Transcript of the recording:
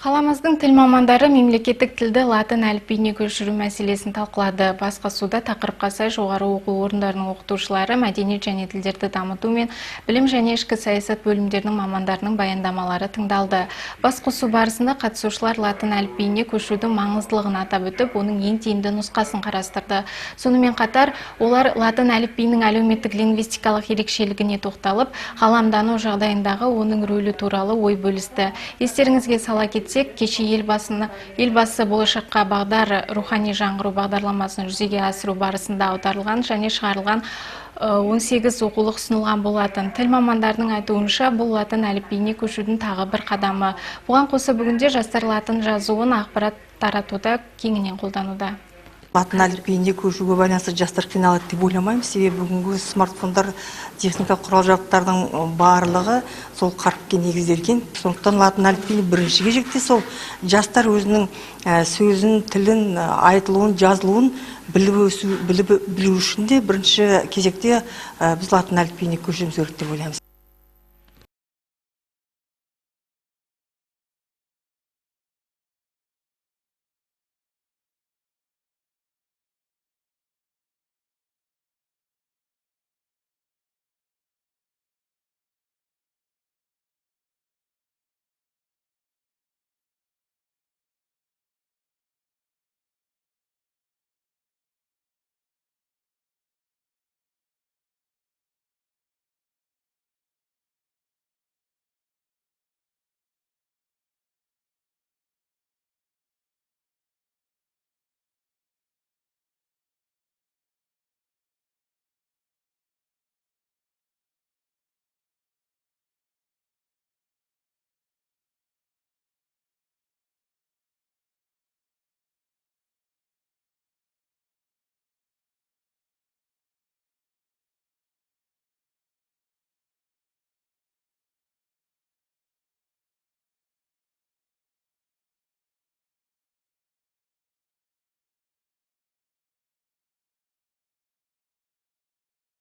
Қаламыздың тіл мамандары мемлекеттік тілді латын әліпбиіне көшіру мәселесін талқылады. Басқосуда тақырыпқа сай жоғары оқу орындарының оқытушылары мәдениет және тілдерді дамыту мен білім және ішкі саясат бөлімдерінің мамандарының баяндамалары тыңдалды. Басқосу барысында қатысушылар латын әліпбиіне көшудің маңыздылығын атап өтіп, оның ең тиімді нұсқасын қарастырды. Сонымен қатар, олар латын әліпбиінің әлеуметтік лингвистикалық ерекшелігіне тоқталып, ғаламдану жағдайындағы оның рөлі туралы ой бөлісті. Естеріңізге сала кетсек, кеше елбасы болашаққа бағдар рухани жаңғыру бағдарламасын жүзеге асыру барысында аударылған және шығарылған 18 оқулық ұсынылған болатын. Тіл мамандарының айтуынша, бұл латын әліпбиіне көшудің тағы бір қадамы. Бұған қоса бүгінде жастар латын жазуын ақпарат таратуда кеңінен қолдануда. Латын әліпбиіне көшуге байланысты жастар қиналады деп ойламаймын, себебі бүгінгі смартфондар, техника құрал жабдықтардың барлығы сол қаріпке негізделген. Сондықтан латын әліпбиіне бірінші кезекте сол жастар өзінің сөзін, тілін, айтылуын, жазылуын білу үшін де бірінші кезекте біз латын әліпбиіне көшуіміз керек деп ойлаймыз.